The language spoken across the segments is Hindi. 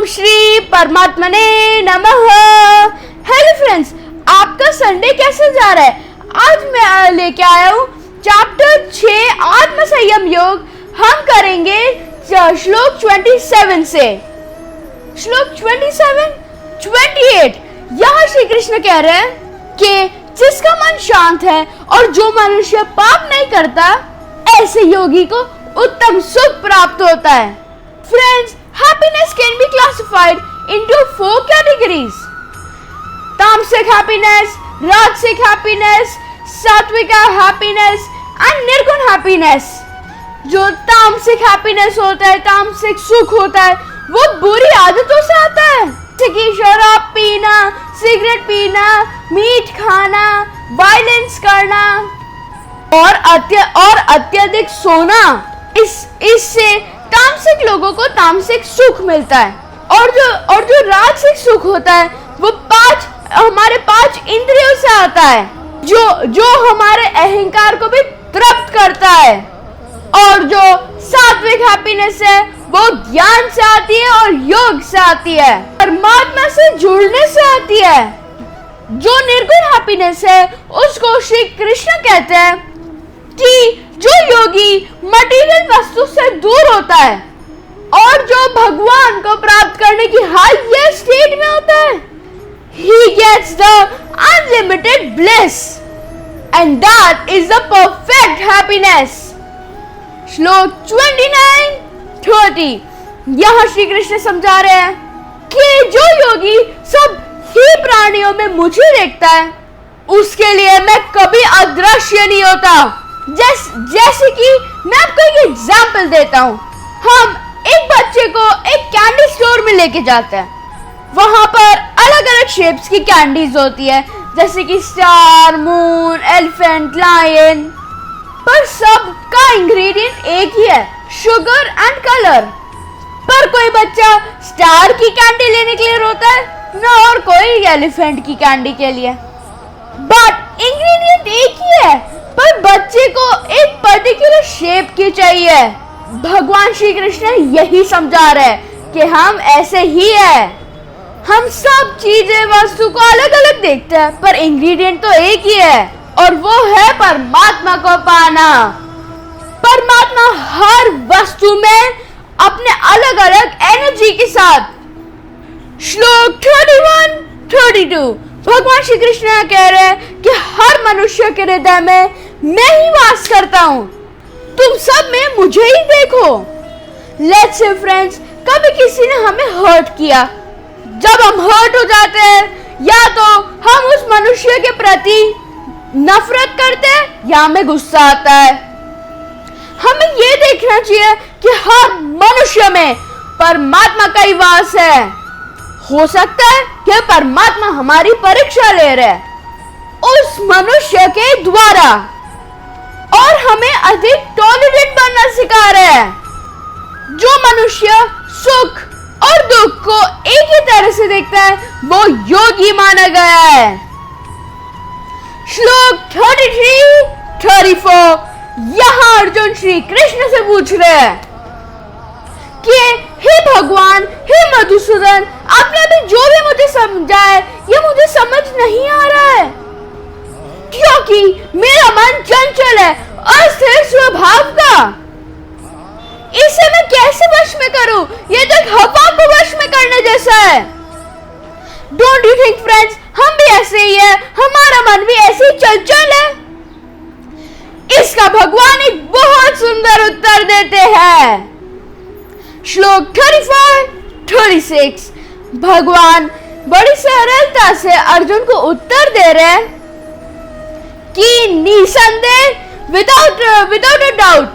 ओम श्री परमात्मने नमः। हेलो फ्रेंड्स, आपका संडे कैसे जा रहा है? आज मैं लेके आया हूँ चैप्टर 6 आत्म संयम योग। हम करेंगे श्लोक 27 से श्लोक 28। यहाँ श्री कृष्ण कह रहे हैं कि जिसका मन शांत है और जो मनुष्य पाप नहीं करता, ऐसे योगी को उत्तम सुख प्राप्त होता है। Friends, happiness can be classified into 4 categories: तामसिक happiness, राजसिक happiness, सात्विक happiness and निर्गुण happiness। जो तामसिक happiness होता है, तामसिक सुख होता है, वो बुरी आदतों से आता है, जैसे कि शराब पीना, सिगरेट पीना, मीट खाना, वायलेंस करना और अत्यधिक सोना। इससे तामसिक लोगों को तामसिक सुख मिलता है। और जो राजसिक सुख होता है वो हमारे 5 इंद्रियों से आता है, जो हमारे अहंकार को भी तृप्त करता है। और जो सात्विक हैप्पीनेस है वो ज्ञान से आती है और योग से आती है, परमात्मा से जुड़ने से आती है। जो निर्गुण हैप्पीनेस है उसको श्री कृष्ण कहते हैं कि जो योगी मटेरियल वस्तु से दूर होता है और जो भगवान को प्राप्त करने की हाईएस्ट स्टेट में होता है, he gets the unlimited bliss and that is the perfect happiness। श्लोक 29-30 यहाँ श्री कृष्ण समझा रहे हैं कि जो योगी सब ही प्राणियों में मुझे देखता है, उसके लिए मैं कभी अदृश्य नहीं होता। जैसे कि मैं आपको एक एग्जाम्पल देता हूँ। हम एक बच्चे को एक कैंडी स्टोर में लेके जाते हैं। वहां पर अलग अलग शेप्स की कैंडीज होती है, जैसे कि स्टार, मून, एलिफेंट, लायन, पर सबका इंग्रेडिएंट एक ही है, शुगर एंड कलर। पर कोई बच्चा स्टार की कैंडी लेने के लिए रोता है ना, और कोई एलिफेंट की कैंडी के लिए। बट इंग्रेडिएंट एक ही है, पर बच्चे को एक पर्टिकुलर शेप की चाहिए। भगवान श्री कृष्ण यही समझा रहे हैं कि हम ऐसे ही है। हम सब चीजें, वस्तु को अलग अलग देखते हैं, पर इंग्रेडिएंट तो एक ही है, और वो है परमात्मा को पाना। परमात्मा हर वस्तु में अपने अलग अलग एनर्जी के साथ। श्लोक 31-32 भगवान श्री कृष्ण कह रहे हैं कि हर मनुष्य के हृदय में मैं ही वास करता हूं, तुम सब में मुझे ही देखो। लेट्स से फ्रेंड्स, कभी किसी ने हमें हर्ट किया, जब हम हर्ट हो जाते हैं, या तो हम उस मनुष्य के प्रति नफरत करते हैं या हमें गुस्सा आता है। हमें ये देखना चाहिए कि हर मनुष्य में परमात्मा का ही वास है। हो सकता है कि परमात्मा हमारी परीक्षा ले रहे हैं उस मनुष्य के द्वारा, और हमें अधिक टॉलरेंट बनना सिखा रहे हैं। जो मनुष्य सुख और दुख को एक ही तरह से देखता है, वो योगी माना गया है। श्लोक 33-34 यहाँ अर्जुन श्री कृष्ण से पूछ रहे हैं कि हे भगवान, हे मधुसूदन, आपने अभी जो भी मुझे समझाया ये मुझे समझ नहीं आ रहा है, क्योंकि मेरा मन चंचल है, अस्थिर स्वभाव का। इसे मैं कैसे वश में करूं? ये तो एक हवा को वश में करने जैसा है। डोंट यू थिंक फ्रेंड्स, हम भी ऐसे ही है, हमारा मन भी ऐसे ही चंचल है? इसका भगवान एक बहुत सुंदर उत्तर देते हैं। श्लोक 35-36 भगवान बड़ी सरलता से अर्जुन को उत्तर दे रहे हैं कि निसंदेह, विदाउट अ डाउट,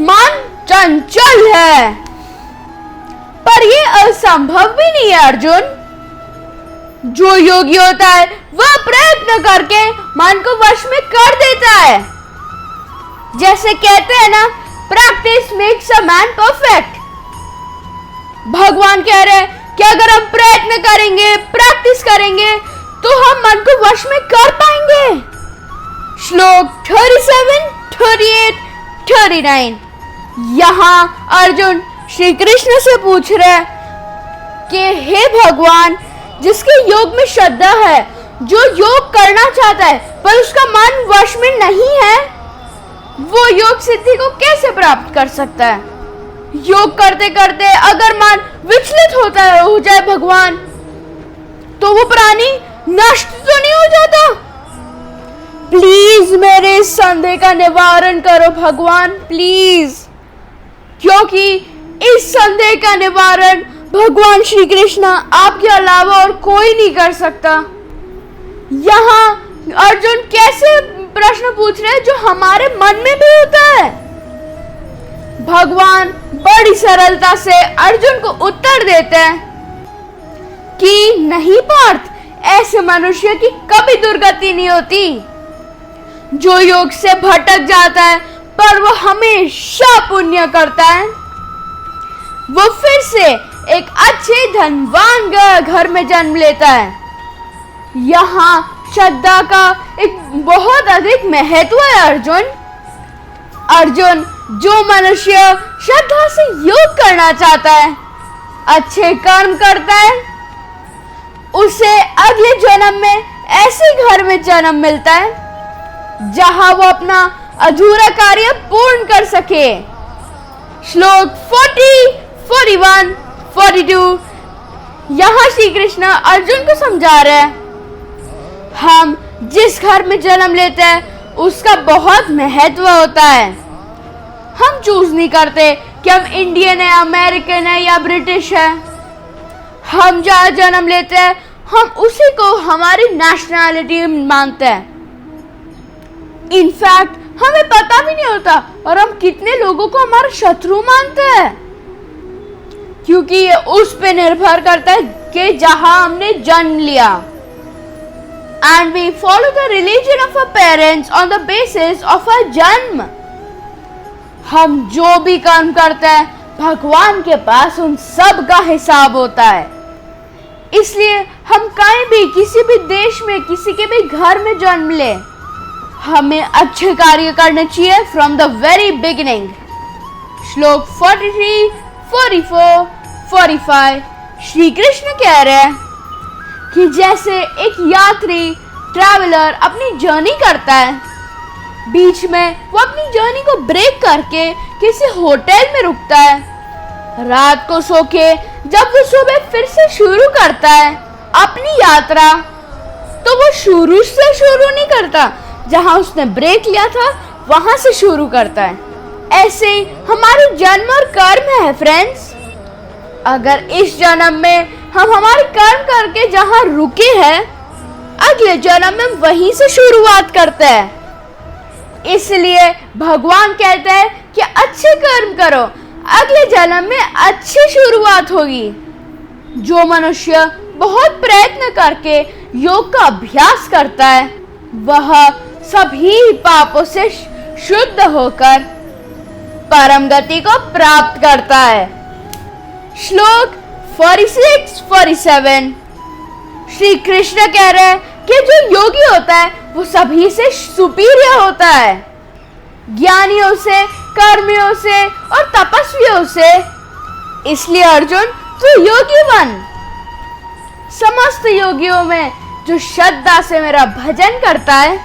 मन चंचल है, पर यह असंभव भी नहीं है अर्जुन। जो योगी होता है वह प्रयत्न करके मन को वश में कर देता है। जैसे कहते हैं ना, practice makes a man perfect. भगवान कह रहे हैं कि अगर हम प्रयत्न करेंगे, प्रैक्टिस करेंगे, तो हम मन को वश में कर पाएंगे। श्लोक 37-38-39 यहाँ अर्जुन श्री कृष्ण से पूछ रहे कि हे भगवान, जिसके योग में श्रद्धा है, जो योग करना चाहता है पर उसका मन वश में नहीं है, वो योग सिद्धि को कैसे प्राप्त कर सकता है? योग करते करते अगर मन विचलित हो जाए भगवान, तो वो प्राणी नष्ट तो नहीं हो जाता? प्लीज मेरे इस संदेह का निवारण करो भगवान, प्लीज, क्योंकि इस संदेह का निवारण भगवान श्री कृष्ण आपके अलावा और कोई नहीं कर सकता। यहाँ अर्जुन कैसे प्रश्न पूछ रहे हैं जो हमारे मन में भी होता है। भगवान बड़ी सरलता से अर्जुन को उत्तर देते हैं कि नहीं पार्थ, ऐसे मनुष्य की कभी दुर्गति नहीं होती। जो योग से भटक जाता है पर वो हमेशा पुण्य करता है, वो फिर से एक अच्छे धनवान घर में जन्म लेता है। यहाँ श्रद्धा का एक बहुत अधिक महत्व है अर्जुन, जो मनुष्य श्रद्धा से योग करना चाहता है, अच्छे कर्म करता है, उसे अगले जन्म में ऐसे घर में जन्म मिलता है जहां वो अपना अधूरा कार्य पूर्ण कर सके। श्लोक 40, 41, 42 यहाँ श्री कृष्ण अर्जुन को समझा रहे हैं, हम जिस घर में जन्म लेते हैं उसका बहुत महत्व होता है। हम चूज नहीं करते कि हम इंडियन है, अमेरिकन है या ब्रिटिश है। हम जहाँ जन्म लेते हैं हम उसी को हमारी नेशनैलिटी मानते हैं। इनफैक्ट हमें पता भी नहीं होता और हम कितने लोगों को हमारा शत्रु मानते हैं, क्योंकि ये उस पे निर्भर करता है कि जहां हमने जन्म लिया। And we follow the religion of our parents on the basis of our जन्म। हम जो भी कर्म करते हैं भगवान के पास उन सब का हिसाब होता है। इसलिए हम कहीं भी किसी भी देश में किसी के भी घर में जन्म ले, हमें अच्छे कार्य करने चाहिए फ्रॉम द वेरी बिगिनिंग। श्लोक 43, 44, 45 श्री कृष्ण कह रहे हैं कि जैसे एक यात्री ट्रैवलर अपनी जर्नी करता है, बीच में वो अपनी जर्नी को ब्रेक करके किसी होटल में रुकता है, रात को सो के जब वो सुबह फिर से शुरू करता है अपनी यात्रा, तो वो शुरू से शुरू नहीं करता, जहां उसने ब्रेक लिया था वहां से शुरू करता है। ऐसे ही हमारे जन्म और कर्म है फ्रेंड्स। अगर इस जन्म में हम हमारे कर्म करके जहां रुके हैं, अगले जन्म में वहीं से शुरुआत करते हैं। इसलिए भगवान कहते हैं कि अच्छे कर्म करो, अगले जन्म में अच्छी शुरुआत होगी। जो मनुष्य बहुत प्रयत्न करके योग का अभ्यास करता है, वह सभी पापों से शुद्ध होकर परम गति को प्राप्त करता है। श्लोक 46, 47 श्री कृष्ण कह रहे हैं कि जो योगी होता है वो सभी से सुपीरियर होता है, ज्ञानियों से, कर्मियों से और तपस्वियों से। इसलिए अर्जुन, तू योगी बन। समस्त योगियों में जो श्रद्धा से मेरा भजन करता है,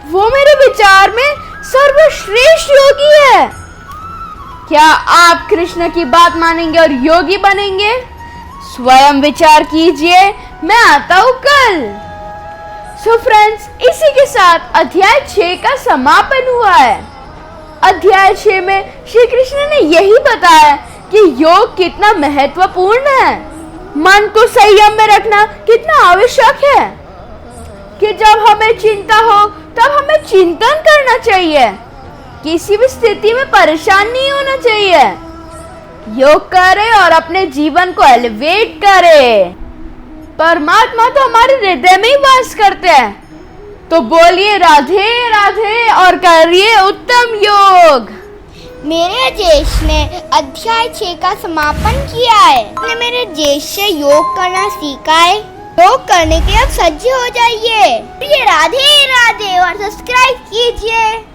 वो मेरे विचार में सर्वश्रेष्ठ योगी है। क्या आप कृष्ण की बात मानेंगे और योगी बनेंगे? स्वयं विचार कीजिए, मैं आता हूं कल। सो फ्रेंड्स, इसी के साथ अध्याय 6 का समापन हुआ है। अध्याय 6 में श्री कृष्ण ने यही बताया कि योग कितना महत्वपूर्ण है, मन को संयम में रखना कितना आवश्यक है, कि जब हमें चिंता हो तब हमें चिंतन करना चाहिए, किसी भी स्थिति में परेशान नहीं होना चाहिए। योग करे और अपने जीवन को एलिवेट करे। परमात्मा तो हमारे हृदय में ही वास करते हैं, तो बोलिए राधे राधे और करिए उत्तम योग। मेरे जेश ने अध्याय 6 का समापन किया है। आपने मेरे जेश से योग करना सीखा है। योग करने के लिए अब सज्ज हो जाइए। राधे राधे और सब्सक्राइब कीजिए।